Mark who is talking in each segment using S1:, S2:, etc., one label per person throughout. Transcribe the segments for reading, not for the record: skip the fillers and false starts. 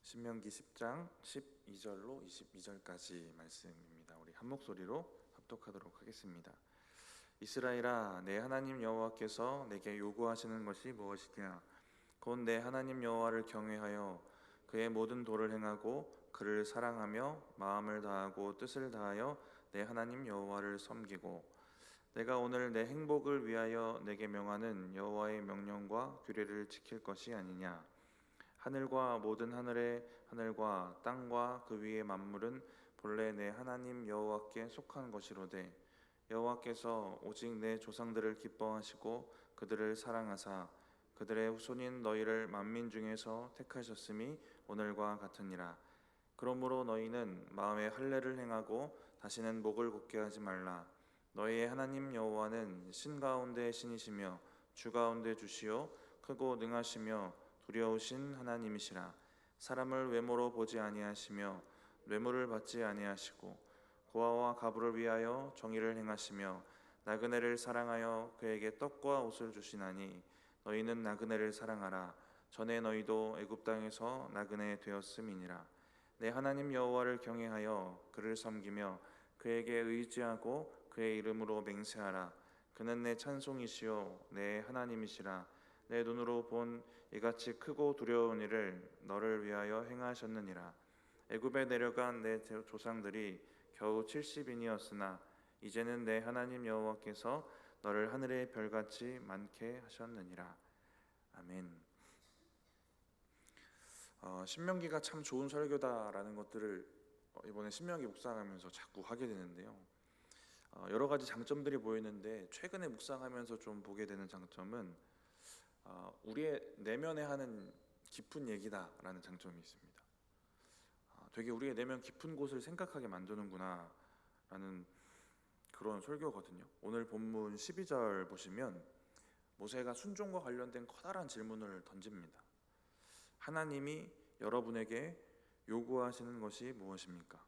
S1: 신명기 10장 12절로 22절까지 말씀입니다. 우리 한 목소리로 합독하도록 하겠습니다. 이스라엘아, 내 하나님 여호와께서 내게 요구하시는 것이 무엇이냐? 곧 내 하나님 여호와를 경외하여 그의 모든 도를 행하고 그를 사랑하며 마음을 다하고 뜻을 다하여 내 하나님 여호와를 섬기고, 내가 오늘 내 행복을 위하여 내게 명하는 여호와의 명령과 규례를 지킬 것이 아니냐? 하늘과 모든 하늘의 하늘과 땅과 그 위의 만물은 본래 내 하나님 여호와께 속한 것이로되, 여호와께서 오직 내 조상들을 기뻐하시고 그들을 사랑하사 그들의 후손인 너희를 만민 중에서 택하셨음이 오늘과 같으니라. 그러므로 너희는 마음에 할례를 행하고 다시는 목을 굳게 하지 말라. 너희의 하나님 여호와는 신 가운데 신이시며 주 가운데 주시요 크고 능하시며 두려우신 하나님이시라. 사람을 외모로 보지 아니하시며 뇌물을 받지 아니하시고 고아와 가부를 위하여 정의를 행하시며 나그네를 사랑하여 그에게 떡과 옷을 주시나니, 너희는 나그네를 사랑하라. 전에 너희도 애굽 땅에서 나그네 되었음이니라. 내 하나님 여호와를 경외하여 그를 섬기며 그에게 의지하고 그의 이름으로 맹세하라. 그는 내 찬송이시요 내 하나님이시라. 내 눈으로 본 이같이 크고 두려운 일을 너를 위하여 행하셨느니라. 애굽에 내려간 내 조상들이 겨우 70인이었으나 이제는 내 하나님 여호와께서 너를 하늘의 별같이 많게 하셨느니라. 아멘. 신명기가 참 좋은 설교다라는 것들을 이번에 신명기 묵상하면서 자꾸 하게 되는데요. 여러 가지 장점들이 보이는데, 최근에 묵상하면서 좀 보게 되는 장점은 우리의 내면에 하는 깊은 얘기다라는 장점이 있습니다. 되게 우리의 내면 깊은 곳을 생각하게 만드는구나 라는 그런 설교거든요. 오늘 본문 12절 보시면 모세가 순종과 관련된 커다란 질문을 던집니다. 하나님이 여러분에게 요구하시는 것이 무엇입니까?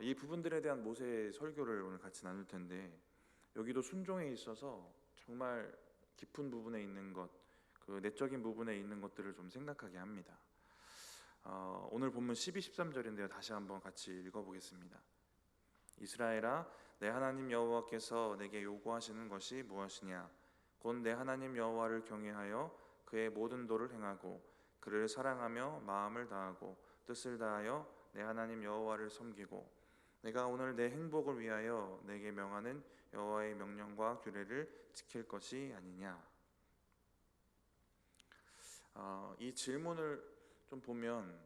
S1: 이 부분들에 대한 모세의 설교를 오늘 같이 나눌 텐데, 여기도 순종에 있어서 정말 깊은 부분에 있는 것, 그 내적인 부분에 있는 것들을 좀 생각하게 합니다. 오늘 본문 12, 13절인데요. 다시 한번 같이 읽어보겠습니다. 이스라엘아, 내 하나님 여호와께서 내게 요구하시는 것이 무엇이냐? 곧 내 하나님 여호와를 경외하여 그의 모든 도를 행하고 그를 사랑하며 마음을 다하고 뜻을 다하여 내 하나님 여호와를 섬기고, 내가 오늘 내 행복을 위하여 내게 명하는 여호와의 명령과 규례를 지킬 것이 아니냐? 이 질문을 좀 보면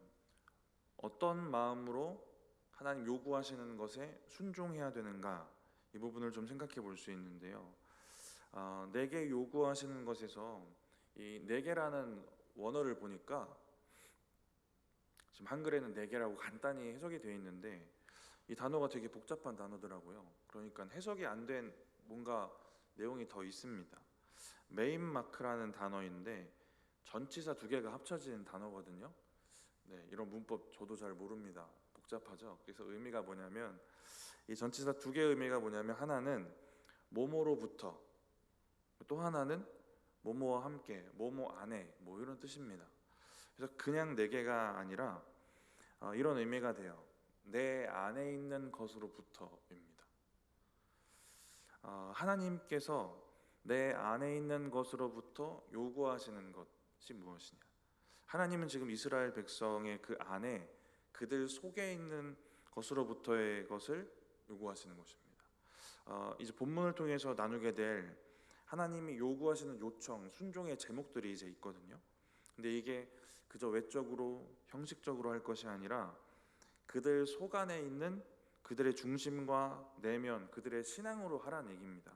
S1: 어떤 마음으로 하나님 요구하시는 것에 순종해야 되는가, 이 부분을 좀 생각해 볼 수 있는데요. 내게 요구하시는 것에서 이 내게라는 원어를 보니까 지금 한글에는 내게라고 간단히 해석이 되어 있는데, 이 단어가 되게 복잡한 단어더라고요. 그러니까 해석이 안 된 뭔가 내용이 더 있습니다. 메인 마크라는 단어인데 전치사 두 개가 합쳐진 단어거든요. 네, 이런 문법 저도 잘 모릅니다. 복잡하죠. 그래서 의미가 뭐냐면, 이 전치사 두 개의 의미가 뭐냐면, 하나는 뭐뭐로부터, 또 하나는 뭐뭐와 함께, 뭐뭐 안에, 뭐 이런 뜻입니다. 그래서 그냥 네 개가 아니라 이런 의미가 돼요. 내 안에 있는 것으로부터입니다. 하나님께서 내 안에 있는 것으로부터 요구하시는 것이 무엇이냐? 하나님은 지금 이스라엘 백성의 그 안에, 그들 속에 있는 것으로부터의 것을 요구하시는 것입니다. 이제 본문을 통해서 나누게 될 하나님이 요구하시는 요청, 순종의 제목들이 이제 있거든요. 근데 이게 그저 외적으로 형식적으로 할 것이 아니라 그들 속 안에 있는 그들의 중심과 내면, 그들의 신앙으로 하라는 얘기입니다.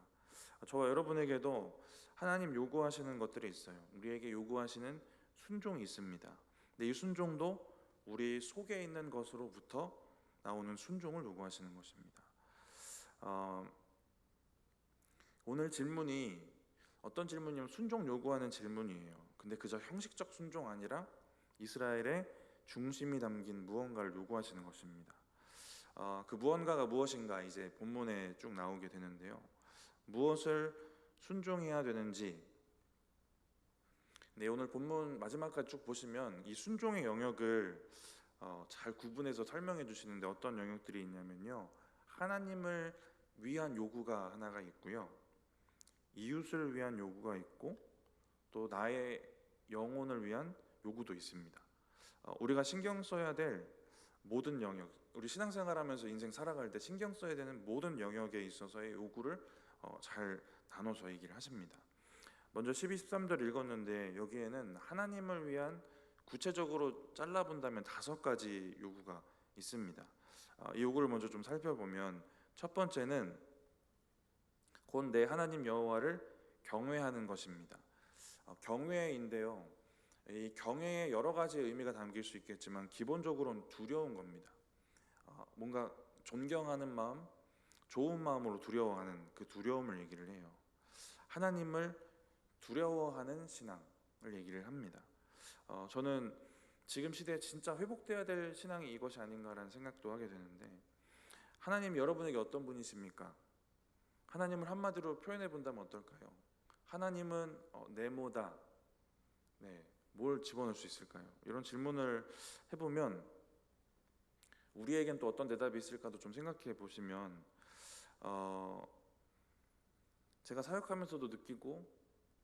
S1: 저와 여러분에게도 하나님 요구하시는 것들이 있어요. 우리에게 요구하시는 순종이 있습니다. 근데 이 순종도 우리 속에 있는 것으로부터 나오는 순종을 요구하시는 것입니다. 오늘 질문이 어떤 질문이냐면 순종 요구하는 질문이에요. 근데 그저 형식적 순종 아니라 이스라엘의 중심이 담긴 무언가를 요구하시는 것입니다. 그 무언가가 무엇인가 이제 본문에 쭉 나오게 되는데요. 무엇을 순종해야 되는지, 네, 오늘 본문 마지막까지 쭉 보시면 이 순종의 영역을 잘 구분해서 설명해 주시는데 어떤 영역들이 있냐면요, 하나님을 위한 요구가 하나가 있고요, 이웃을 위한 요구가 있고, 또 나의 영혼을 위한 요구도 있습니다. 우리가 신경 써야 될 모든 영역, 우리 신앙생활하면서 인생 살아갈 때 신경 써야 되는 모든 영역에 있어서의 요구를 잘 나눠서 얘기를 하십니다. 먼저 12, 13절 읽었는데 여기에는 하나님을 위한 구체적으로 잘라본다면 5가지 요구가 있습니다. 이 요구를 먼저 좀 살펴보면, 첫 번째는 곧 내 하나님 여호와를 경외하는 것입니다. 경외인데요, 이 경외에 여러 가지 의미가 담길 수 있겠지만 기본적으로는 두려운 겁니다. 뭔가 존경하는 마음, 좋은 마음으로 두려워하는 그 두려움을 얘기를 해요. 하나님을 두려워하는 신앙을 얘기를 합니다. 저는 지금 시대에 진짜 회복돼야 될 신앙이 이것이 아닌가라는 생각도 하게 되는데, 하나님 여러분에게 어떤 분이십니까? 하나님을 한마디로 표현해 본다면 어떨까요? 하나님은 네모다. 네, 뭘 집어넣을 수 있을까요? 이런 질문을 해보면 우리에겐 또 어떤 대답이 있을까도 좀 생각해 보시면, 제가 사역하면서도 느끼고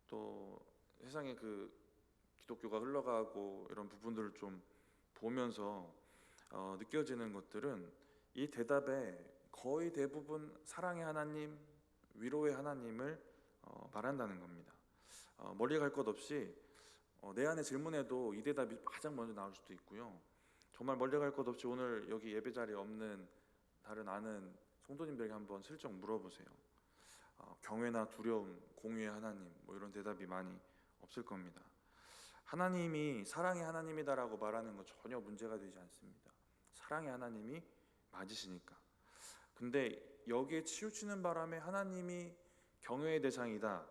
S1: 또 세상에 그 기독교가 흘러가고 이런 부분들을 좀 보면서 느껴지는 것들은, 이 대답에 거의 대부분 사랑의 하나님, 위로의 하나님을 말한다는 겁니다. 멀리 갈 것 없이 내 안의 질문에도 이 대답이 가장 먼저 나올 수도 있고요, 정말 멀리 갈 것 없이 오늘 여기 예배 자리에 없는 다른 아는 성도님들에게 한번 슬쩍 물어보세요. 경외나 두려움, 공의의 하나님, 뭐 이런 대답이 많이 없을 겁니다. 하나님이 사랑의 하나님이다라고 말하는 거 전혀 문제가 되지 않습니다. 사랑의 하나님이 맞으시니까. 근데 여기에 치우치는 바람에 하나님이 경외의 대상이다,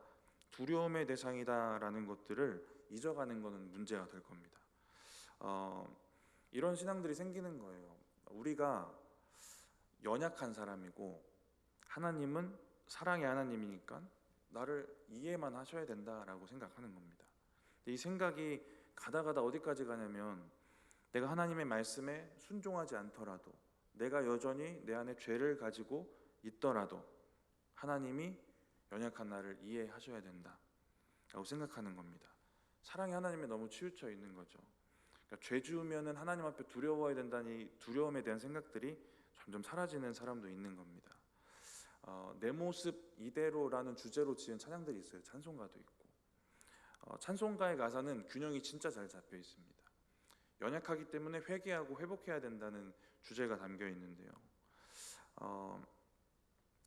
S1: 두려움의 대상이다라는 것들을 잊어가는 것은 문제가 될 겁니다. 이런 신앙들이 생기는 거예요. 우리가 연약한 사람이고 하나님은 사랑의 하나님이니까 나를 이해만 하셔야 된다라고 생각하는 겁니다. 이 생각이 가다 어디까지 가냐면, 내가 하나님의 말씀에 순종하지 않더라도, 내가 여전히 내 안에 죄를 가지고 있더라도 하나님이 연약한 나를 이해하셔야 된다라고 생각하는 겁니다. 사랑의 하나님에 너무 치우쳐 있는 거죠. 그러니까 죄 지으면은 하나님 앞에 두려워야 된다니 두려움에 대한 생각들이 점점 사라지는 사람도 있는 겁니다. 내 모습 이대로라는 주제로 지은 찬양들이 있어요. 찬송가도 있고. 찬송가의 가사는 균형이 진짜 잘 잡혀 있습니다. 연약하기 때문에 회개하고 회복해야 된다는 주제가 담겨 있는데요,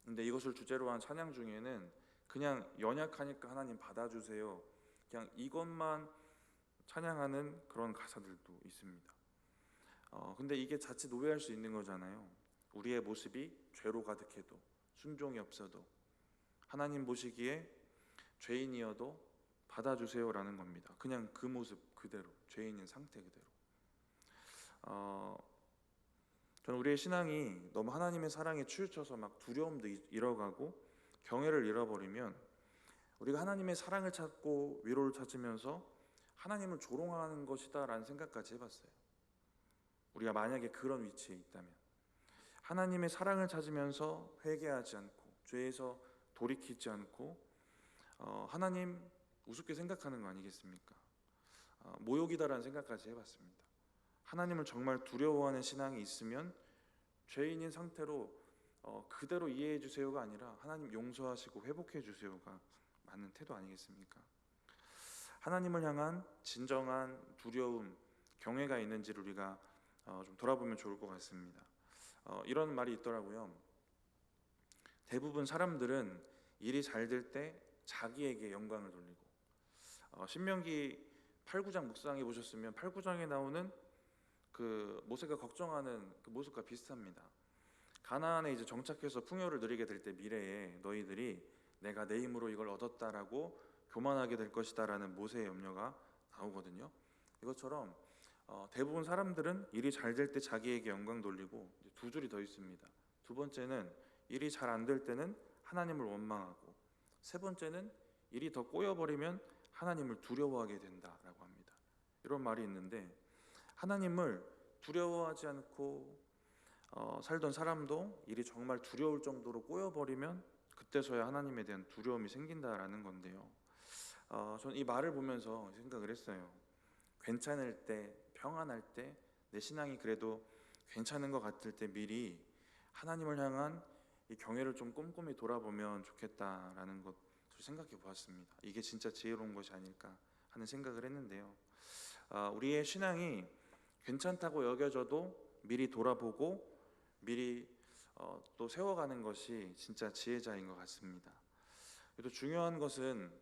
S1: 근데 이것을 주제로 한 찬양 중에는 그냥 연약하니까 하나님 받아주세요, 그냥 이것만 찬양하는 그런 가사들도 있습니다. 근데 이게 자칫 오해할 수 있는 거잖아요. 우리의 모습이 죄로 가득해도, 순종이 없어도 하나님 보시기에 죄인이어도 받아주세요라는 겁니다. 그냥 그 모습 그대로, 죄인인 상태 그대로. 저는 우리의 신앙이 너무 하나님의 사랑에 치우쳐서 막 두려움도 잃어가고 경외를 잃어버리면, 우리가 하나님의 사랑을 찾고 위로를 찾으면서 하나님을 조롱하는 것이다 라는 생각까지 해봤어요. 우리가 만약에 그런 위치에 있다면, 하나님의 사랑을 찾으면서 회개하지 않고 죄에서 돌이키지 않고 하나님 우습게 생각하는 거 아니겠습니까? 모욕이다라는 생각까지 해봤습니다. 하나님을 정말 두려워하는 신앙이 있으면 죄인인 상태로 그대로 이해해 주세요가 아니라 하나님 용서하시고 회복해 주세요가 맞는 태도 아니겠습니까? 하나님을 향한 진정한 두려움, 경외가 있는지를 우리가 좀 돌아보면 좋을 것 같습니다. 이런 말이 있더라고요. 대부분 사람들은 일이 잘 될 때 자기에게 영광을 돌리고, 신명기 8, 9장 묵상해 보셨으면 8, 9장에 나오는 그 모세가 걱정하는 그 모습과 비슷합니다. 가나안에 이제 정착해서 풍요를 누리게 될 때 미래에 너희들이 내가 내 힘으로 이걸 얻었다라고 교만하게 될 것이다라는 모세의 염려가 나오거든요. 이것처럼 대부분 사람들은 일이 잘 될 때 자기에게 영광 돌리고, 두 줄이 더 있습니다. 두 번째는 일이 잘 안 될 때는 하나님을 원망하고, 세 번째는 일이 더 꼬여버리면 하나님을 두려워하게 된다라고 합니다. 이런 말이 있는데, 하나님을 두려워하지 않고 살던 사람도 일이 정말 두려울 정도로 꼬여버리면 그때서야 하나님에 대한 두려움이 생긴다라는 건데요. 저는 이 말을 보면서 생각을 했어요. 괜찮을 때, 평안할 때, 내 신앙이 그래도 괜찮은 것 같을 때 미리 하나님을 향한 이 경외를 좀 꼼꼼히 돌아보면 좋겠다라는 것 생각해 보았습니다. 이게 진짜 지혜로운 것이 아닐까 하는 생각을 했는데요. 우리의 신앙이 괜찮다고 여겨져도 미리 돌아보고 미리 또 세워가는 것이 진짜 지혜자인 것 같습니다. 또 중요한 것은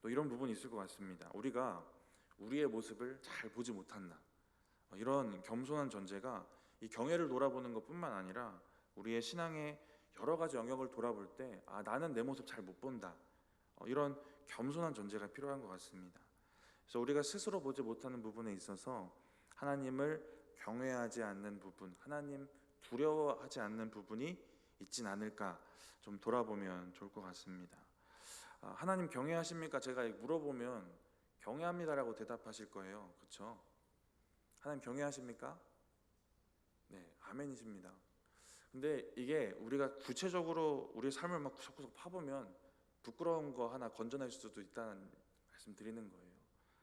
S1: 또 이런 부분이 있을 것 같습니다. 우리가 우리의 모습을 잘 보지 못한다. 이런 겸손한 전제가 이 경외를 돌아보는 것뿐만 아니라 우리의 신앙의 여러 가지 영역을 돌아볼 때 나는 내 모습 잘 못 본다. 이런 겸손한 전제가 필요한 것 같습니다. 그래서 우리가 스스로 보지 못하는 부분에 있어서 하나님을 경외하지 않는 부분, 하나님 두려워하지 않는 부분이 있진 않을까 좀 돌아보면 좋을 것 같습니다. 하나님 경외하십니까? 제가 물어보면 경외합니다라고 대답하실 거예요. 그렇죠? 하나님 경외하십니까? 네, 아멘이십니다. 근데 이게 우리가 구체적으로 우리 삶을 막 구석구석 파보면 부끄러운 거 하나 건져낼 수도 있다는 말씀 드리는 거예요.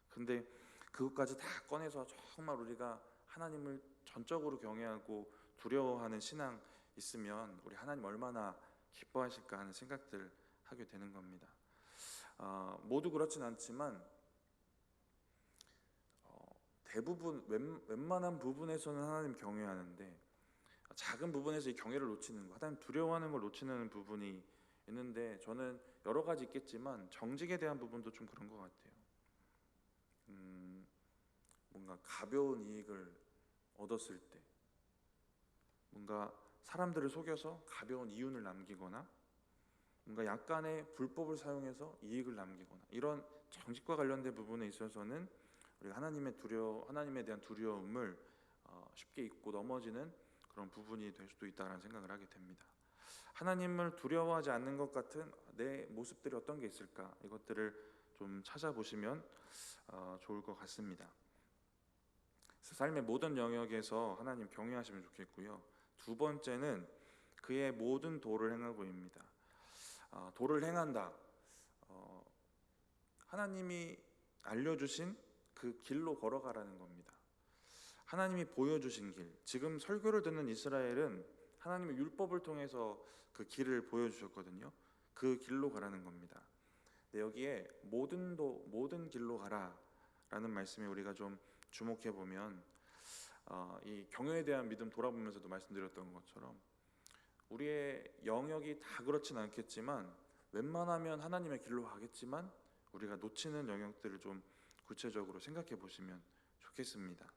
S1: 근데 그것까지 다 꺼내서 정말 우리가 하나님을 전적으로 경외하고 두려워하는 신앙 있으면 우리 하나님 얼마나 기뻐하실까 하는 생각들 하게 되는 겁니다. 모두 그렇진 않지만 대부분 웬만한 부분에서는 하나님 경외하는데 작은 부분에서 이 경외를 놓치는 거, 하나님 두려워하는 걸 놓치는 부분이 있는데 저는 여러 가지 있겠지만 정직에 대한 부분도 좀 그런 것 같아요. 뭔가 가벼운 이익을 얻었을 때, 뭔가 사람들을 속여서 가벼운 이윤을 남기거나 뭔가 약간의 불법을 사용해서 이익을 남기거나 이런 정직과 관련된 부분에 있어서는 우리가 하나님에 대한 두려움을 쉽게 잊고 넘어지는 그런 부분이 될 수도 있다는 생각을 하게 됩니다. 하나님을 두려워하지 않는 것 같은 내 모습들이 어떤 게 있을까? 이것들을 좀 찾아보시면 좋을 것 같습니다. 삶의 모든 영역에서 하나님 경외하시면 좋겠고요. 두 번째는 그의 모든 도를 행하고입니다. 도를 행한다. 하나님이 알려주신 그 길로 걸어가라는 겁니다. 하나님이 보여주신 길. 지금 설교를 듣는 이스라엘은 하나님의 율법을 통해서 그 길을 보여주셨거든요. 그 길로 가라는 겁니다. 여기에 모든 길로 가라라는 말씀에 우리가 좀 주목해 보면 이 경외에 대한 믿음 돌아보면서도 말씀드렸던 것처럼 우리의 영역이 다 그렇진 않겠지만 웬만하면 하나님의 길로 가겠지만 우리가 놓치는 영역들을 좀 구체적으로 생각해 보시면 좋겠습니다.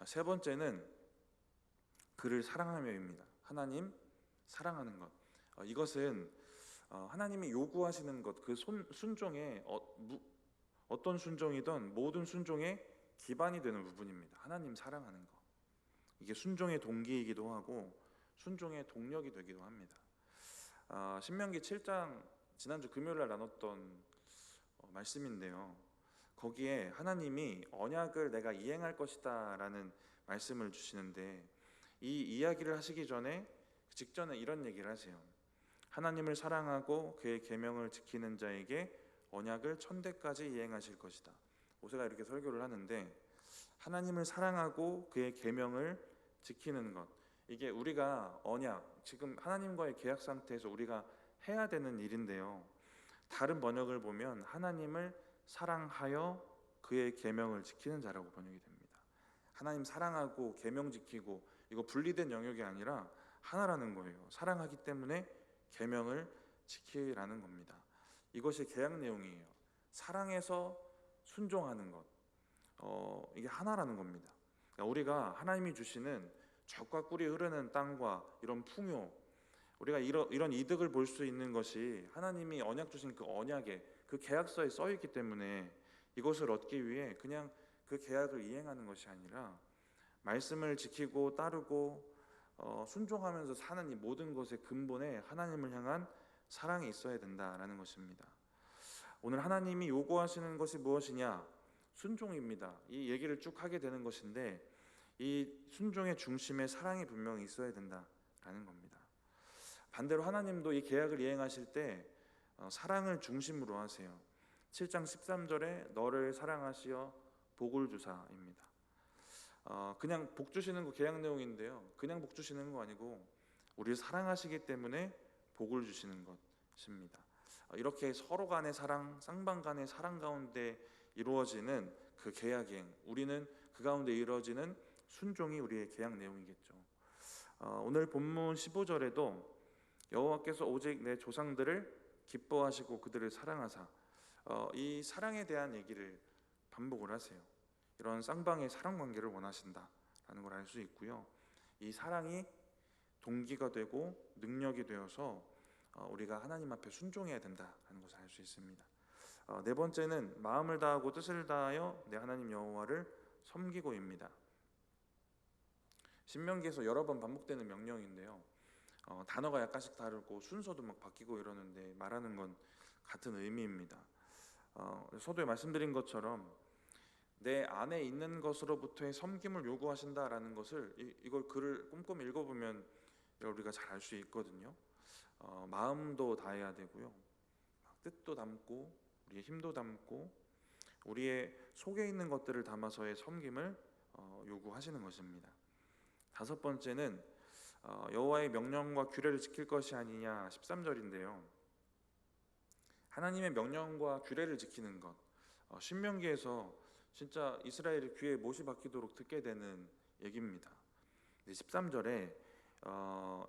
S1: 세 번째는 그를 사랑하며입니다. 하나님 사랑하는 것. 이것은 하나님이 요구하시는 것, 그 순종에 어떤 순종이든 모든 순종의 기반이 되는 부분입니다. 하나님 사랑하는 것. 이게 순종의 동기이기도 하고 순종의 동력이 되기도 합니다. 신명기 7장 지난주 금요일날 나눴던 말씀인데요. 거기에 하나님이 언약을 내가 이행할 것이다 라는 말씀을 주시는데 이 이야기를 하시기 전에 직전에 이런 얘기를 하세요. 하나님을 사랑하고 그의 계명을 지키는 자에게 언약을 1000대까지 이행하실 것이다. 모세가 이렇게 설교를 하는데 하나님을 사랑하고 그의 계명을 지키는 것, 이게 우리가 언약, 지금 하나님과의 계약 상태에서 우리가 해야 되는 일인데요. 다른 번역을 보면 하나님을 사랑하여 그의 계명을 지키는 자라고 번역이 됩니다. 하나님 사랑하고 계명 지키고 이거 분리된 영역이 아니라 하나라는 거예요. 사랑하기 때문에 계명을 지키라는 겁니다. 이것이 계약 내용이에요. 사랑해서 순종하는 것, 이게 하나라는 겁니다. 그러니까 우리가 하나님이 주시는 젖과 꿀이 흐르는 땅과 이런 풍요, 우리가 이런 이득을 볼 수 있는 것이 하나님이 언약 주신 그 언약에 그 계약서에 써 있기 때문에 이것을 얻기 위해 그냥 그 계약을 이행하는 것이 아니라 말씀을 지키고 따르고 순종하면서 사는 이 모든 것의 근본에 하나님을 향한 사랑이 있어야 된다라는 것입니다. 오늘 하나님이 요구하시는 것이 무엇이냐? 순종입니다. 이 얘기를 쭉 하게 되는 것인데 이 순종의 중심에 사랑이 분명히 있어야 된다라는 겁니다. 반대로 하나님도 이 계약을 이행하실 때 사랑을 중심으로 하세요. 7장 13절에 너를 사랑하시어 복을 주사입니다. 그냥 복 주시는 거 계약 내용인데요. 그냥 복 주시는 거 아니고 우리를 사랑하시기 때문에 복을 주시는 것입니다. 이렇게 서로 간의 사랑, 쌍방 간의 사랑 가운데 이루어지는 그 계약 이행, 우리는 그 가운데 이루어지는 순종이 우리의 계약 내용이겠죠. 오늘 본문 15절에도 여호와께서 오직 내 조상들을 기뻐하시고 그들을 사랑하사, 이 사랑에 대한 얘기를 반복을 하세요. 이런 쌍방의 사랑 관계를 원하신다라는 걸 알 수 있고요. 이 사랑이 동기가 되고 능력이 되어서 우리가 하나님 앞에 순종해야 된다는 것을 알 수 있습니다. 네 번째는 마음을 다하고 뜻을 다하여 내 하나님 여호와를 섬기고입니다. 신명기에서 여러 번 반복되는 명령인데요. 단어가 약간씩 다르고 순서도 막 바뀌고 이러는데 말하는 건 같은 의미입니다. 서두에 말씀드린 것처럼 내 안에 있는 것으로부터의 섬김을 요구하신다라는 것을 이걸 글을 꼼꼼히 읽어보면 우리가 잘 알 수 있거든요. 마음도 다해야 되고요, 뜻도 담고 우리의 힘도 담고 우리의 속에 있는 것들을 담아서의 섬김을 요구하시는 것입니다. 다섯 번째는 여호와의 명령과 규례를 지킬 것이 아니냐 13절인데요. 하나님의 명령과 규례를 지키는 것, 신명기에서 진짜 이스라엘의 귀에 못이 박히도록 듣게 되는 얘기입니다. 13절에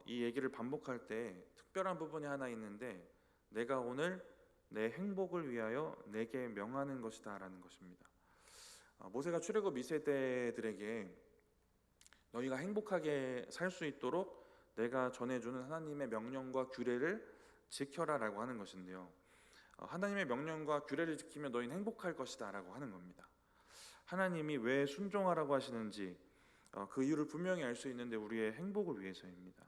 S1: 이 얘기를 반복할 때 특별한 부분이 하나 있는데 내가 오늘 내 행복을 위하여 내게 명하는 것이다 라는 것입니다. 모세가 출애굽 2세대들에게 너희가 행복하게 살 수 있도록 내가 전해주는 하나님의 명령과 규례를 지켜라 라고 하는 것인데요, 하나님의 명령과 규례를 지키면 너희는 행복할 것이다 라고 하는 겁니다. 하나님이 왜 순종하라고 하시는지 그 이유를 분명히 알 수 있는데 우리의 행복을 위해서입니다.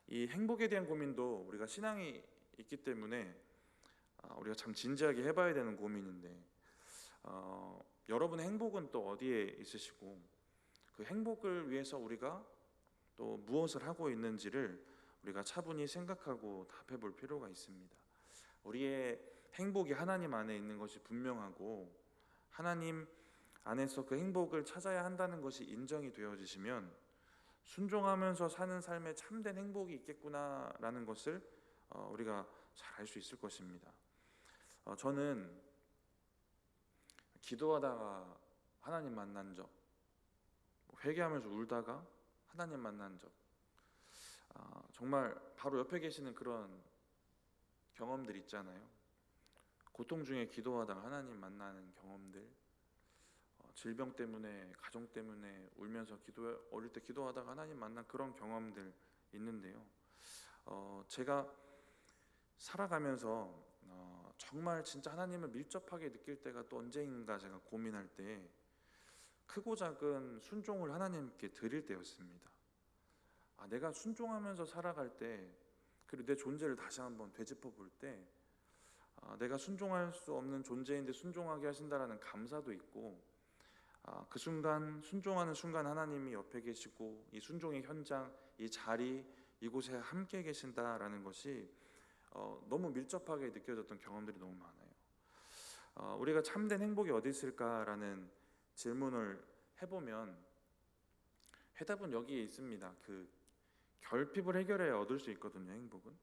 S1: 이 행복에 대한 고민도 우리가 신앙이 있기 때문에 우리가 참 진지하게 해봐야 되는 고민인데 여러분의 행복은 또 어디에 있으시고 그 행복을 위해서 우리가 또 무엇을 하고 있는지를 우리가 차분히 생각하고 답해 볼 필요가 있습니다. 우리의 행복이 하나님 안에 있는 것이 분명하고 하나님 안에서 그 행복을 찾아야 한다는 것이 인정이 되어지시면 순종하면서 사는 삶에 참된 행복이 있겠구나라는 것을 우리가 잘 알 수 있을 것입니다. 저는 기도하다가 하나님 만난 적, 회개하면서 울다가 하나님 만난 적, 정말 바로 옆에 계시는 그런 경험들 있잖아요. 고통 중에 기도하다가 하나님 만나는 경험들, 질병 때문에, 가정 때문에 울면서 어릴 때 기도하다가 하나님 만난 그런 경험들 있는데요. 제가 살아가면서 정말 진짜 하나님을 밀접하게 느낄 때가 또 언제인가 제가 고민할 때 크고 작은 순종을 하나님께 드릴 때였습니다. 내가 순종하면서 살아갈 때, 그리고 내 존재를 다시 한번 되짚어 볼 때 내가 순종할 수 없는 존재인데 순종하게 하신다라는 감사도 있고, 그 순간 순종하는 순간 하나님이 옆에 계시고 이 순종의 현장, 이 자리, 이곳에 함께 계신다라는 것이 너무 밀접하게 느껴졌던 경험들이 너무 많아요. 우리가 참된 행복이 어디 있을까라는 질문을 해보면 해답은 여기에 있습니다. 그 결핍을 해결해야 얻을 수 있거든요. 행복은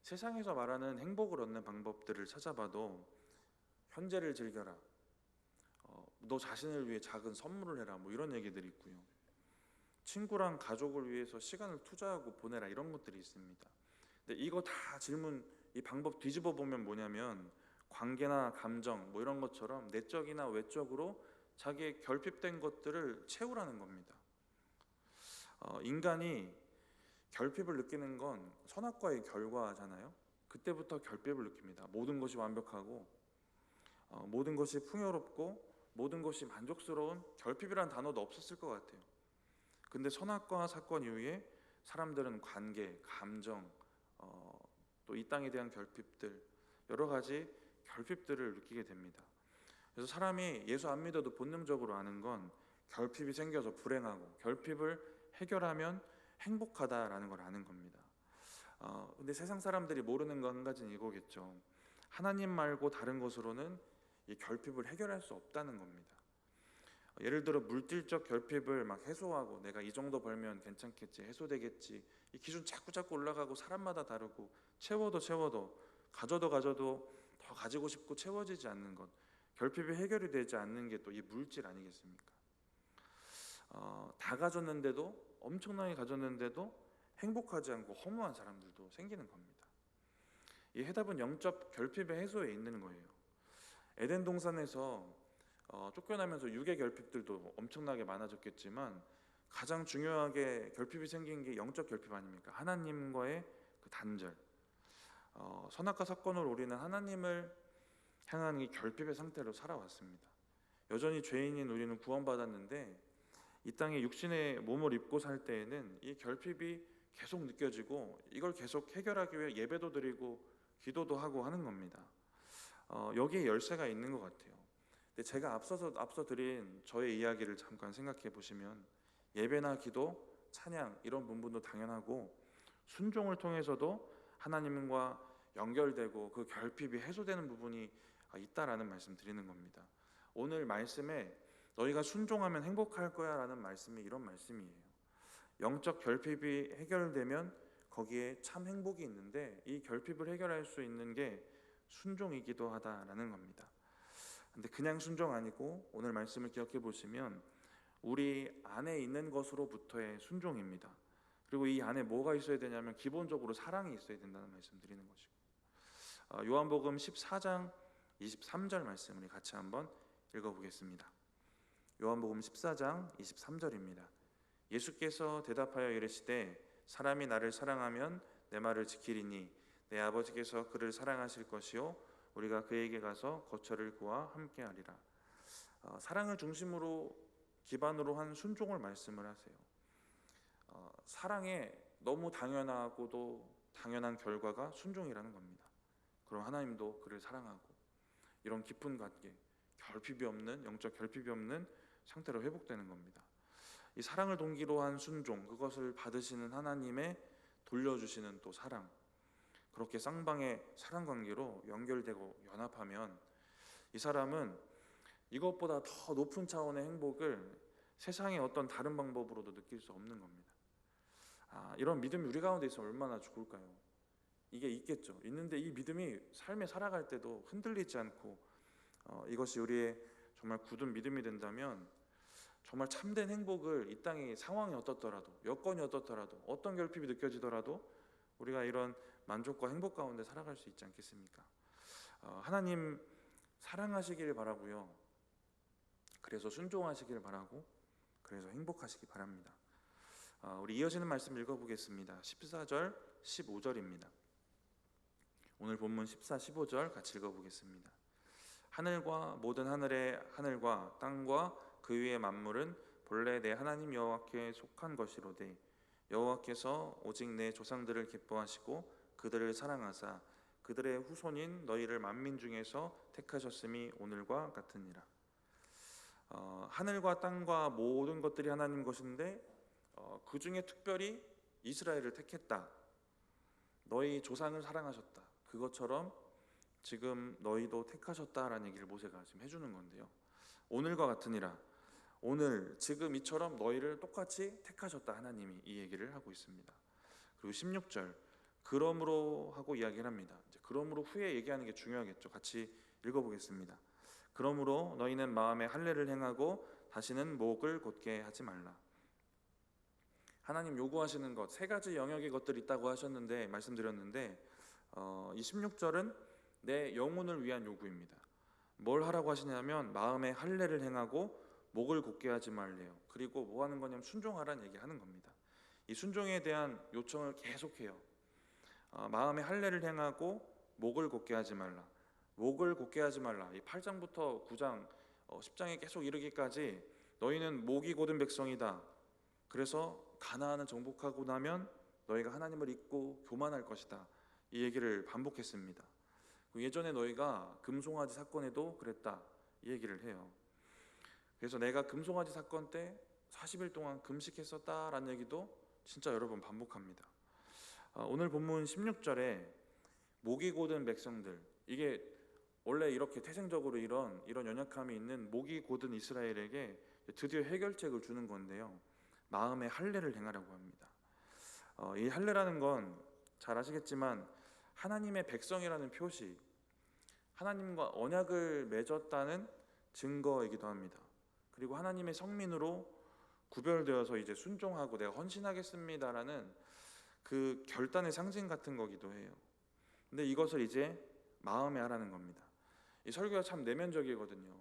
S1: 세상에서 말하는 행복을 얻는 방법들을 찾아봐도 현재를 즐겨라, 너 자신을 위해 작은 선물을 해라, 뭐 이런 얘기들이 있고요. 친구랑 가족을 위해서 시간을 투자하고 보내라, 이런 것들이 있습니다. 근데 이거 다 질문, 이 방법 뒤집어 보면 뭐냐면 관계나 감정 뭐 이런 것처럼 내적이나 외적으로 자기의 결핍된 것들을 채우라는 겁니다. 인간이 결핍을 느끼는 건 선악과의 결과잖아요. 그때부터 결핍을 느낍니다. 모든 것이 완벽하고 모든 것이 풍요롭고 모든 것이 만족스러운, 결핍이라는 단어도 없었을 것 같아요. 근데 선악과 사건 이후에 사람들은 관계, 감정, 또 이 땅에 대한 결핍들, 여러 가지 결핍들을 느끼게 됩니다. 그래서 사람이 예수 안 믿어도 본능적으로 아는 건 결핍이 생겨서 불행하고 결핍을 해결하면 행복하다라는 걸 아는 겁니다. 근데 세상 사람들이 모르는 거 한 가지는 이거겠죠. 하나님 말고 다른 것으로는 이 결핍을 해결할 수 없다는 겁니다. 예를 들어 물질적 결핍을 막 해소하고 내가 이 정도 벌면 괜찮겠지, 해소되겠지, 이 기준 자꾸 올라가고 사람마다 다르고 채워도 가져도 더 가지고 싶고 채워지지 않는 것, 결핍이 해결이 되지 않는 게 또 이 물질 아니겠습니까? 다 가졌는데도, 엄청나게 가졌는데도 행복하지 않고 허무한 사람들도 생기는 겁니다. 이 해답은 영적 결핍의 해소에 있는 거예요. 에덴 동산에서 쫓겨나면서 육의 결핍들도 엄청나게 많아졌겠지만 가장 중요하게 결핍이 생긴 게 영적 결핍 아닙니까? 하나님과의 그 단절, 선악과 사건으로 우리는 하나님을 향한 이 결핍의 상태로 살아왔습니다. 여전히 죄인인 우리는 구원받았는데 이 땅에 육신의 몸을 입고 살 때에는 이 결핍이 계속 느껴지고 이걸 계속 해결하기 위해 예배도 드리고 기도도 하고 하는 겁니다. 여기에 열쇠가 있는 것 같아요. 근데 제가 앞서 드린 저의 이야기를 잠깐 생각해 보시면 예배나 기도, 찬양 이런 부분도 당연하고 순종을 통해서도 하나님과 연결되고 그 결핍이 해소되는 부분이 있다라는 말씀 드리는 겁니다. 오늘 말씀에 너희가 순종하면 행복할 거야 라는 말씀이 이런 말씀이에요. 영적 결핍이 해결되면 거기에 참 행복이 있는데 이 결핍을 해결할 수 있는 게 순종이기도 하다라는 겁니다. 근데 그냥 순종 아니고 오늘 말씀을 기억해 보시면 우리 안에 있는 것으로부터의 순종입니다. 그리고 이 안에 뭐가 있어야 되냐면 기본적으로 사랑이 있어야 된다는 말씀 드리는 것이고, 요한복음 14장 23절 말씀을 같이 한번 읽어보겠습니다. 요한복음 14장 23절입니다. 예수께서 대답하여 이르시되 사람이 나를 사랑하면 내 말을 지키리니 내 아버지께서 그를 사랑하실 것이요 우리가 그에게 가서 거처를 구하 함께하리라. 사랑을 중심으로 기반으로 한 순종을 말씀을 하세요. 사랑에 너무 당연하고도 당연한 결과가 순종이라는 겁니다. 그럼 하나님도 그를 사랑하고 이런 깊은 관계, 결핍이 없는 영적 결핍이 없는 상태로 회복되는 겁니다. 이 사랑을 동기로 한 순종, 그것을 받으시는 하나님의 돌려주시는 또 사랑, 그렇게 쌍방의 사랑 관계로 연결되고 연합하면 이 사람은 이것보다 더 높은 차원의 행복을 세상의 어떤 다른 방법으로도 느낄 수 없는 겁니다. 이런 믿음이 우리 가운데 있으면 얼마나 좋을까요? 이게 있겠죠. 있는데 이 믿음이 삶에 살아갈 때도 흔들리지 않고 이것이 우리의 정말 굳은 믿음이 된다면 정말 참된 행복을 이 땅의 상황이 어떻더라도, 여건이 어떻더라도, 어떤 결핍이 느껴지더라도 우리가 이런 만족과 행복 가운데 살아갈 수 있지 않겠습니까? 하나님 사랑하시길 바라고요. 그래서 순종하시길 바라고, 그래서 행복하시기 바랍니다. 우리 이어지는 말씀 읽어보겠습니다. 14절, 15절입니다. 오늘 본문 14, 15절 같이 읽어보겠습니다. 하늘과 모든 하늘의 하늘과 땅과 그 위의 만물은 본래 내 하나님 여호와께 속한 것이로되 여호와께서 오직 내 조상들을 기뻐하시고 그들을 사랑하사 그들의 후손인 너희를 만민 중에서 택하셨음이 오늘과 같으니라. 하늘과 땅과 모든 것들이 하나님 것인데 그 중에 특별히 이스라엘을 택했다. 너희 조상을 사랑하셨다. 그것처럼 지금 너희도 택하셨다라는 얘기를 모세가 지금 해주는 건데요. 오늘과 같으니라. 오늘 지금 이처럼 너희를 똑같이 택하셨다. 하나님이 이 얘기를 하고 있습니다. 그리고 16절 그러므로 하고 이야기를 합니다. 이제 그러므로 후에 얘기하는 게 중요하겠죠. 같이 읽어보겠습니다. 그러므로 너희는 마음에 할례를 행하고 다시는 목을 곧게 하지 말라. 하나님 요구하시는 것 세 가지 영역의 것들이 있다고 하셨는데 말씀드렸는데 이 16절은 내 영혼을 위한 요구입니다. 뭘 하라고 하시냐면 마음에 할례를 행하고 목을 곧게 하지 말래요. 그리고 뭐 하는 거냐면 순종하라는 얘기하는 겁니다. 이 순종에 대한 요청을 계속해요. 마음에 할례를 행하고 목을 곧게 하지 말라. 목을 곧게 하지 말라. 이 8장부터 9장 10장에 계속 이르기까지 너희는 목이 곧은 백성이다. 그래서 가나안을 정복하고 나면 너희가 하나님을 잊고 교만할 것이다. 이 얘기를 반복했습니다. 예전에 너희가 금송아지 사건에도 그랬다 이 얘기를 해요. 그래서 내가 금송아지 사건 때 40일 동안 금식했었다라는 얘기도 진짜 여러 번 반복합니다. 오늘 본문 16절에 목이 곧은 백성들, 이게 원래 이렇게 태생적으로 이런 연약함이 있는 목이 곧은 이스라엘에게 드디어 해결책을 주는 건데요, 마음의 할례를 행하라고 합니다. 이 할례라는 건 잘 아시겠지만 하나님의 백성이라는 표시, 하나님과 언약을 맺었다는 증거이기도 합니다. 그리고 하나님의 성민으로 구별되어서 이제 순종하고 내가 헌신하겠습니다라는 그 결단의 상징 같은 거기도 해요. 근데 이것을 이제 마음에 하라는 겁니다. 이 설교가 참 내면적이거든요.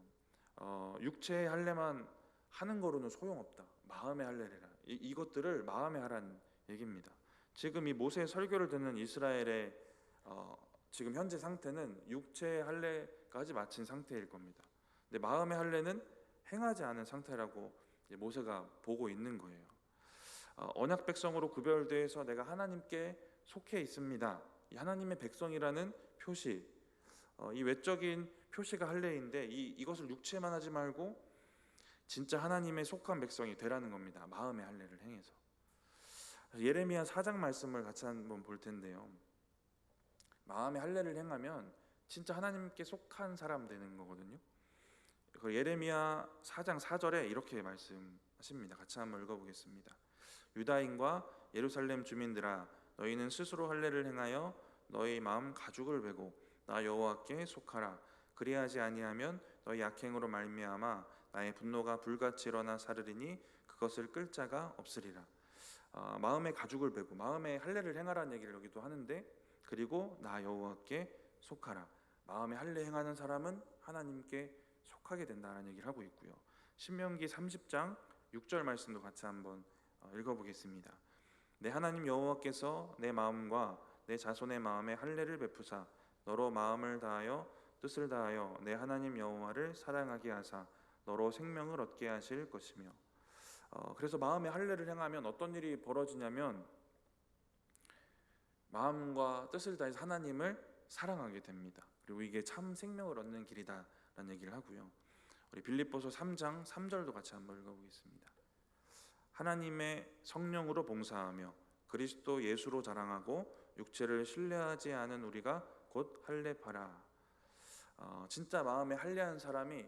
S1: 육체의 할례만 하는 거로는 소용없다. 마음의 할례를 해라. 이것들을 마음에 하라는 얘기입니다. 지금 이 모세의 설교를 듣는 이스라엘의 지금 현재 상태는 육체의 할례까지 마친 상태일 겁니다. 근데 마음의 할례는 행하지 않은 상태라고 모세가 보고 있는 거예요. 언약 백성으로 구별돼서 내가 하나님께 속해 있습니다. 이 하나님의 백성이라는 표시, 이 외적인 표시가 할례인데 이것을 육체만 하지 말고 진짜 하나님의 속한 백성이 되라는 겁니다. 마음의 할례를 행해서. 예레미야 4장 말씀을 같이 한번 볼 텐데요, 마음의 할례를 행하면 진짜 하나님께 속한 사람 되는 거거든요. 예레미야 4장 4절에 이렇게 말씀하십니다. 같이 한번 읽어보겠습니다. 유다인과 예루살렘 주민들아, 너희는 스스로 할례를 행하여 너희 마음 가죽을 베고 나 여호와께 속하라. 그리하지 아니하면 너희 악행으로 말미암아 나의 분노가 불같이 일어나 사르리니 그것을 끌 자가 없으리라. 마음의 가죽을 베고 마음의 할례를 행하라는 얘기를 여기도 하는데, 그리고 나 여호와께 속하라. 마음의 할례 행하는 사람은 하나님께 속하게 된다는 얘기를 하고 있고요. 신명기 30장 6절 말씀도 같이 한번 읽어보겠습니다. 내 하나님 여호와께서 내 마음과 내 자손의 마음에 할례를 베푸사 너로 마음을 다하여 뜻을 다하여 내 하나님 여호와를 사랑하게 하사 너로 생명을 얻게 하실 것이며. 그래서 마음의 할례를 행하면 어떤 일이 벌어지냐면 마음과 뜻을 다해서 하나님을 사랑하게 됩니다. 그리고 이게 참 생명을 얻는 길이다라는 얘기를 하고요. 우리 빌립보서 3장 3절도 같이 한번 읽어보겠습니다. 하나님의 성령으로 봉사하며 그리스도 예수로 자랑하고 육체를 신뢰하지 않은 우리가 곧 할례하라. 진짜 마음에 할례한 사람이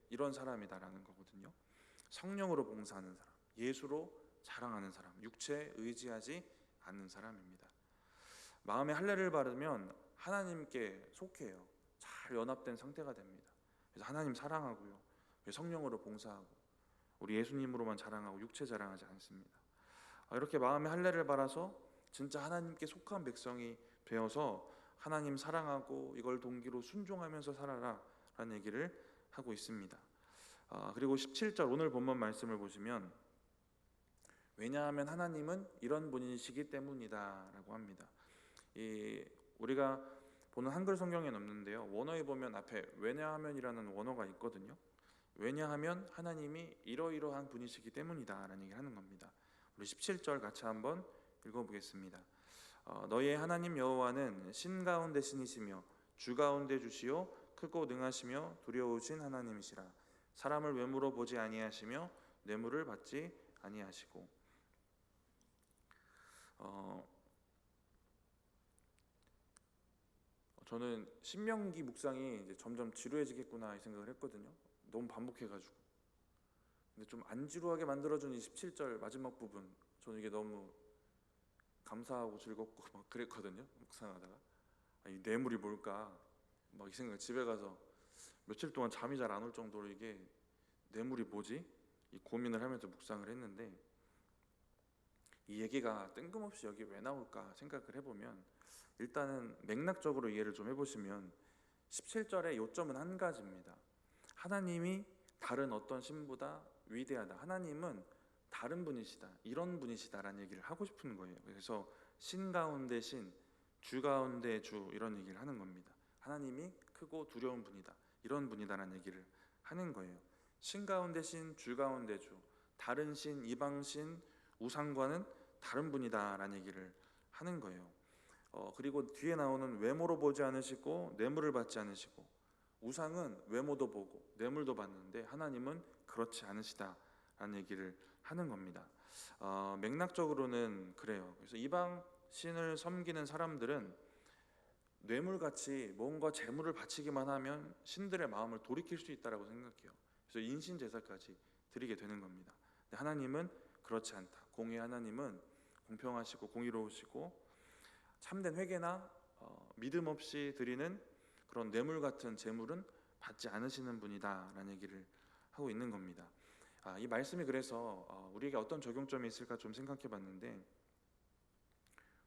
S1: 이런 사람이다라는 거거든요. 성령으로 봉사하는 사람, 예수로 자랑하는 사람, 육체에 의지하지 않는 사람입니다. 마음에 할례를 바르면 하나님께 속해요. 잘 연합된 상태가 됩니다. 그래서 하나님 사랑하고요, 성령으로 봉사하고 우리 예수님으로만 자랑하고 육체 자랑하지 않습니다. 이렇게 마음의 할례를 바라서 진짜 하나님께 속한 백성이 되어서 하나님 사랑하고 이걸 동기로 순종하면서 살아라 라는 얘기를 하고 있습니다. 그리고 17절 오늘 본문 말씀을 보시면 왜냐하면 하나님은 이런 분이시기 때문이다 라고 합니다. 우리가 보는 한글 성경에는 없는데요, 원어에 보면 앞에 왜냐하면이라는 원어가 있거든요. 왜냐하면 하나님이 이러이러한 분이시기 때문이다 라는 얘기를 하는 겁니다. 우리 17절 같이 한번 읽어보겠습니다. 너희의 하나님 여호와는 신 가운데 신이시며 주 가운데 주시요 크고 능하시며 두려우신 하나님이시라. 사람을 외모로 보지 아니하시며 뇌물을 받지 아니하시고. 저는 신명기 묵상이 이제 점점 지루해지겠구나 이 생각을 했거든요. 너무 반복해가지고. 근데 좀 안 지루하게 만들어준 이 17절 마지막 부분, 저는 이게 너무 감사하고 즐겁고 막 그랬거든요. 묵상하다가 이 뇌물이 뭘까 막 이 생각, 집에 가서 며칠 동안 잠이 잘 안 올 정도로 이게 뇌물이 뭐지? 이 고민을 하면서 묵상을 했는데, 이 얘기가 뜬금없이 여기 왜 나올까 생각을 해보면 일단은 맥락적으로 이해를 좀 해보시면 17절의 요점은 한 가지입니다. 하나님이 다른 어떤 신보다 위대하다, 하나님은 다른 분이시다, 이런 분이시다라는 얘기를 하고 싶은 거예요. 그래서 신 가운데 신, 주 가운데 주, 이런 얘기를 하는 겁니다. 하나님이 크고 두려운 분이다, 이런 분이다라는 얘기를 하는 거예요. 신 가운데 신, 주 가운데 주, 다른 신, 이방 신, 우상과는 다른 분이다라는 얘기를 하는 거예요. 그리고 뒤에 나오는 외모로 보지 않으시고 뇌물을 받지 않으시고, 우상은 외모도 보고 뇌물도 받는데 하나님은 그렇지 않으시다라는 얘기를 하는 겁니다. 맥락적으로는 그래요. 그래서 이방 신을 섬기는 사람들은 뇌물같이 뭔가 재물을 바치기만 하면 신들의 마음을 돌이킬 수 있다라고 생각해요. 그래서 인신 제사까지 드리게 되는 겁니다. 근데 하나님은 그렇지 않다. 공의 하나님은 공평하시고 공의로우시고 참된 회개나 믿음 없이 드리는 그런 뇌물 같은 재물은 받지 않으시는 분이다라는 얘기를 하고 있는 겁니다. 이 말씀이 그래서 우리에게 어떤 적용점이 있을까 좀 생각해 봤는데,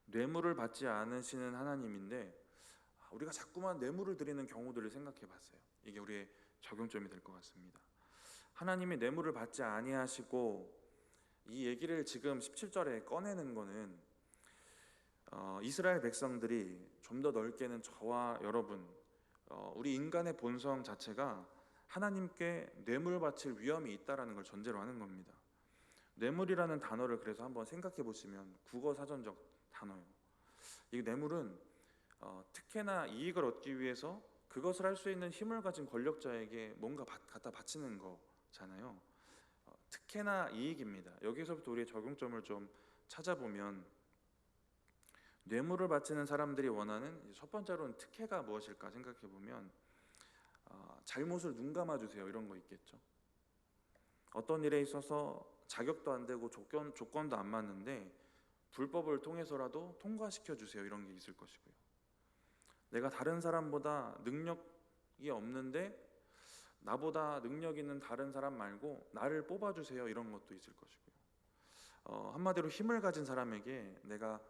S1: 뇌물을 받지 않으시는 하나님인데 우리가 자꾸만 뇌물을 드리는 경우들을 생각해 봤어요. 이게 우리의 적용점이 될 것 같습니다. 하나님이 뇌물을 받지 아니하시고 이 얘기를 지금 17절에 꺼내는 거는 이스라엘 백성들이 좀 더 넓게는 저와 여러분, 우리 인간의 본성 자체가 하나님께 뇌물 바칠 위험이 있다라는 걸 전제로 하는 겁니다. 뇌물이라는 단어를 그래서 한번 생각해 보시면 국어 사전적 단어예요. 이 뇌물은 특혜나 이익을 얻기 위해서 그것을 할 수 있는 힘을 가진 권력자에게 뭔가 갖다 바치는 거잖아요. 특혜나 이익입니다. 여기서부터 우리의 적용점을 좀 찾아보면, 뇌물을 바치는 사람들이 원하는 첫 번째로는 특혜가 무엇일까 생각해 보면, 잘못을 눈 감아 주세요, 이런 거 있겠죠. 어떤 일에 있어서 자격도 안 되고 조건도 안 맞는데 불법을 통해서라도 통과시켜 주세요, 이런 게 있을 것이고요. 내가 다른 사람보다 능력이 없는데 나보다 능력 있는 다른 사람 말고 나를 뽑아주세요, 이런 것도 있을 것이고요. 한마디로 힘을 가진 사람에게 내가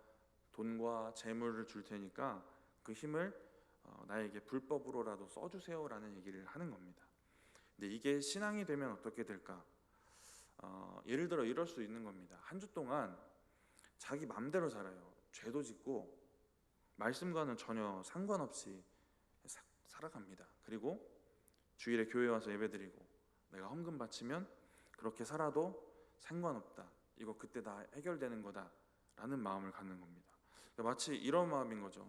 S1: 돈과 재물을 줄 테니까 그 힘을 나에게 불법으로라도 써주세요라는 얘기를 하는 겁니다. 근데 이게 신앙이 되면 어떻게 될까? 예를 들어 이럴 수 있는 겁니다. 한 주 동안 자기 맘대로 살아요. 죄도 짓고 말씀과는 전혀 상관없이 살아갑니다. 그리고 주일에 교회 와서 예배드리고 내가 헌금 바치면 그렇게 살아도 상관없다, 이거 그때 다 해결되는 거다라는 마음을 갖는 겁니다. 마치 이런 마음인 거죠.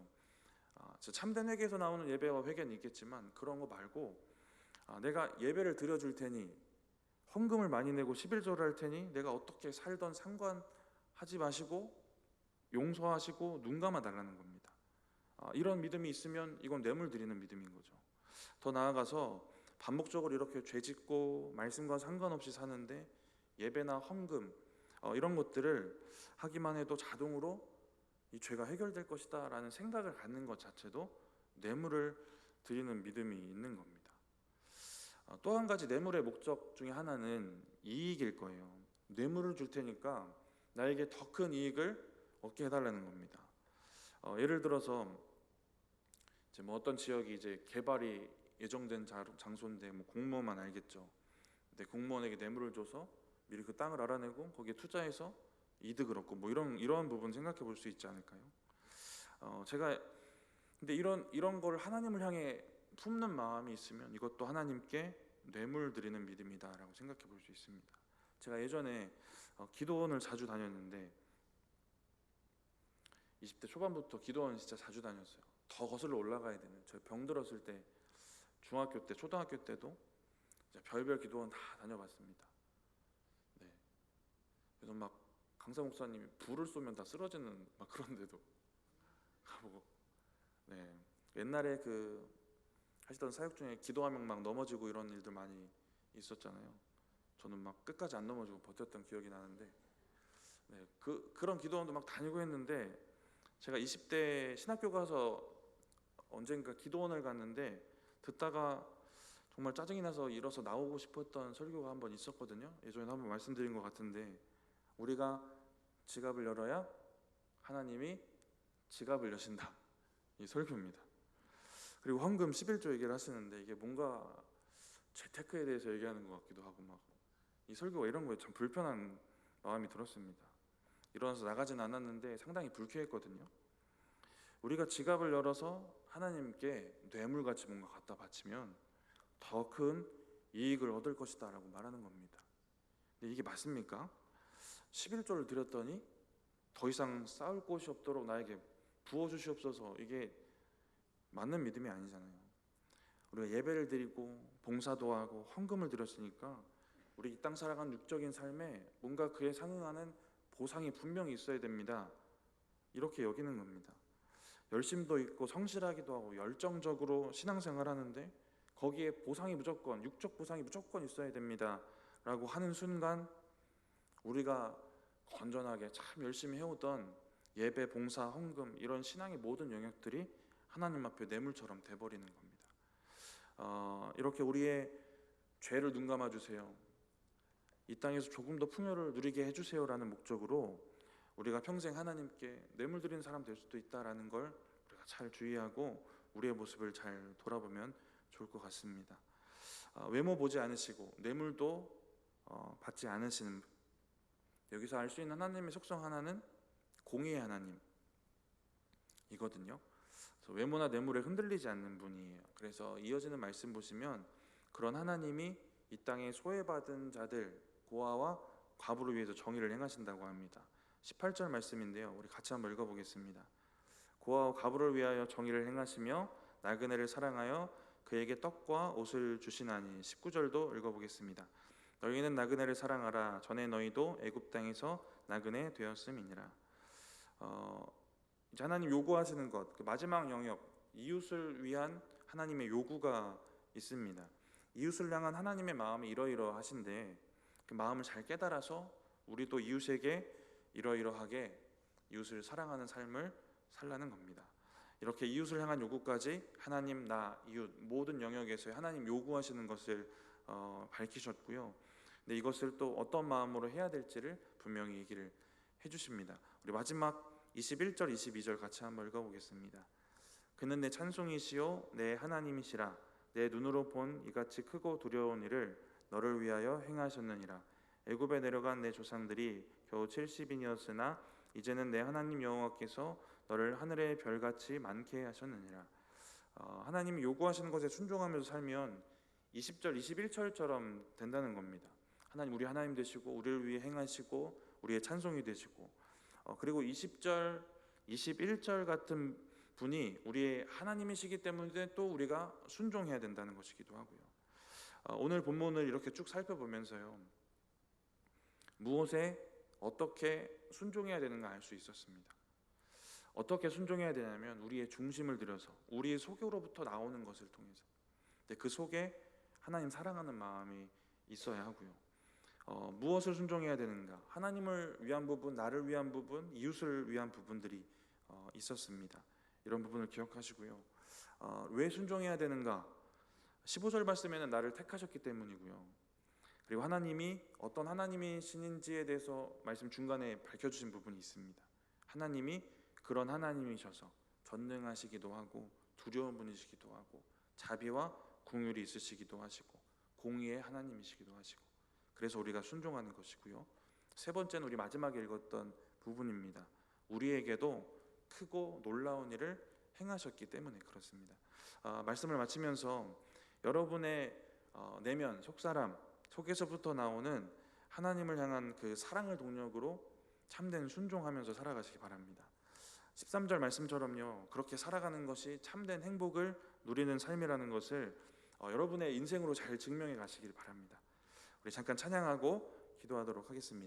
S1: 참된 회개에서 나오는 예배와 회개는 있겠지만 그런 거 말고, 내가 예배를 드려줄 테니 헌금을 많이 내고 11조를 할 테니 내가 어떻게 살던 상관하지 마시고 용서하시고 눈 감아 달라는 겁니다. 이런 믿음이 있으면 이건 뇌물 드리는 믿음인 거죠. 더 나아가서 반복적으로 이렇게 죄짓고 말씀과 상관없이 사는데 예배나 헌금 이런 것들을 하기만 해도 자동으로 이 죄가 해결될 것이다 라는 생각을 갖는 것 자체도 뇌물을 드리는 믿음이 있는 겁니다. 또 한 가지 뇌물의 목적 중에 하나는 이익일 거예요. 뇌물을 줄 테니까 나에게 더 큰 이익을 얻게 해달라는 겁니다. 예를 들어서 이제 뭐 어떤 지역이 이제 개발이 예정된 장소인데 뭐 공무원만 알겠죠. 근데 공무원에게 뇌물을 줘서 미리 그 땅을 알아내고 거기에 투자해서 이득을 얻고 뭐 이런 부분 생각해 볼 수 있지 않을까요? 제가 근데 이런 걸 하나님을 향해 품는 마음이 있으면 이것도 하나님께 뇌물 드리는 믿음이다라고 생각해 볼 수 있습니다. 제가 예전에 기도원을 자주 다녔는데 20대 초반부터 기도원 진짜 자주 다녔어요. 더 거슬러 올라가야 되는, 저 병들었을 때 중학교 때 초등학교 때도 별별 기도원 다 다녀봤습니다. 네. 그래서 막 강사 목사님이 불을 쏘면 다 쓰러지는 막 그런 데도 가보고, 네. 옛날에 그 하시던 사역 중에 기도하면 막 넘어지고 이런 일들 많이 있었잖아요. 저는 막 끝까지 안 넘어지고 버텼던 기억이 나는데, 네. 그런 기도원도 막 다니고 했는데, 제가 20대 신학교 가서 언젠가 기도원을 갔는데 듣다가 정말 짜증이 나서 일어서 나오고 싶었던 설교가 한 번 있었거든요. 예전에 한번 말씀드린 것 같은데, 우리가 지갑을 열어야 하나님이 지갑을 여신다, 이 설교입니다. 그리고 헌금 11조 얘기를 하시는데 이게 뭔가 재테크에 대해서 얘기하는 것 같기도 하고, 막 이 설교가 이런 거에 참 불편한 마음이 들었습니다. 일어나서 나가진 않았는데 상당히 불쾌했거든요. 우리가 지갑을 열어서 하나님께 뇌물같이 뭔가 갖다 바치면 더 큰 이익을 얻을 것이다 라고 말하는 겁니다. 근데 이게 맞습니까? 11조를 드렸더니 더 이상 쌓을 곳이 없도록 나에게 부어 주시옵소서, 이게 맞는 믿음이 아니잖아요. 우리가 예배를 드리고 봉사도 하고 헌금을 드렸으니까 우리 이 땅 살아가는 육적인 삶에 뭔가 그에 상응하는 보상이 분명히 있어야 됩니다. 이렇게 여기는 겁니다. 열심도 있고 성실하기도 하고 열정적으로 신앙생활 하는데 거기에 보상이 무조건, 육적 보상이 무조건 있어야 됩니다 라고 하는 순간 우리가 건전하게 참 열심히 해오던 예배, 봉사, 헌금 이런 신앙의 모든 영역들이 하나님 앞에 뇌물처럼 돼버리는 겁니다. 이렇게 우리의 죄를 눈감아 주세요, 이 땅에서 조금 더 풍요를 누리게 해주세요라는 목적으로 우리가 평생 하나님께 뇌물 드리는 사람 될 수도 있다라는 걸 우리가 잘 주의하고 우리의 모습을 잘 돌아보면 좋을 것 같습니다. 외모 보지 않으시고 뇌물도 받지 않으시는, 여기서 알 수 있는 하나님의 속성 하나는 공의의 하나님이거든요. 그래서 외모나 뇌물에 흔들리지 않는 분이에요. 그래서 이어지는 말씀 보시면 그런 하나님이 이 땅에 소외받은 자들, 고아와 과부를 위해서 정의를 행하신다고 합니다. 18절 말씀인데요, 우리 같이 한번 읽어보겠습니다. 고아와 과부를 위하여 정의를 행하시며 나그네를 사랑하여 그에게 떡과 옷을 주시나니. 19절도 읽어보겠습니다. 너희는 나그네를 사랑하라. 전에 너희도 애굽 땅에서 나그네 되었음이니라. 이제 하나님 요구하시는 것, 그 마지막 영역, 이웃을 위한 하나님의 요구가 있습니다. 이웃을 향한 하나님의 마음이 이러이러하신데 그 마음을 잘 깨달아서 우리도 이웃에게 이러이러하게 이웃을 사랑하는 삶을 살라는 겁니다. 이렇게 이웃을 향한 요구까지 하나님, 나, 이웃 모든 영역에서 하나님 요구하시는 것을 밝히셨고요. 근데 이것을 또 어떤 마음으로 해야 될지를 분명히 얘기를 해주십니다. 우리 마지막 21절, 22절 같이 한번 읽어보겠습니다. 그는 내 찬송이시요 내 하나님이시라. 내 눈으로 본 이같이 크고 두려운 일을 너를 위하여 행하셨느니라. 애굽에 내려간 내 조상들이 겨우 70인이었으나 이제는 내 하나님 여호와께서 너를 하늘의 별같이 많게 하셨느니라. 하나님이 요구하시는 것에 순종하면서 살면 20절, 21절처럼 된다는 겁니다. 하나님, 우리 하나님 되시고 우리를 위해 행하시고 우리의 찬송이 되시고, 그리고 20절, 21절 같은 분이 우리의 하나님이시기 때문에 또 우리가 순종해야 된다는 것이기도 하고요. 오늘 본문을 이렇게 쭉 살펴보면서요, 무엇에 어떻게 순종해야 되는가 알 수 있었습니다. 어떻게 순종해야 되냐면 우리의 중심을 들여서 우리의 속으로부터 나오는 것을 통해서, 근데 그 속에 하나님 사랑하는 마음이 있어야 하고요. 무엇을 순종해야 되는가? 하나님을 위한 부분, 나를 위한 부분, 이웃을 위한 부분들이 있었습니다. 이런 부분을 기억하시고요. 왜 순종해야 되는가? 15절 말씀에는 나를 택하셨기 때문이고요. 그리고 하나님이 어떤 하나님이신지에 대해서 말씀 중간에 밝혀주신 부분이 있습니다. 하나님이 그런 하나님이셔서 전능하시기도 하고 두려운 분이시기도 하고 자비와 긍휼이 있으시기도 하시고 공의의 하나님이시기도 하시고, 그래서 우리가 순종하는 것이고요. 세 번째는 우리 마지막에 읽었던 부분입니다. 우리에게도 크고 놀라운 일을 행하셨기 때문에 그렇습니다. 말씀을 마치면서 여러분의 내면, 속사람 속에서부터 나오는 하나님을 향한 그 사랑을 동력으로 참된 순종하면서 살아가시기 바랍니다. 13절 말씀처럼요, 그렇게 살아가는 것이 참된 행복을 누리는 삶이라는 것을 여러분의 인생으로 잘 증명해 가시길 바랍니다. 우리 잠깐 찬양하고 기도하도록 하겠습니다.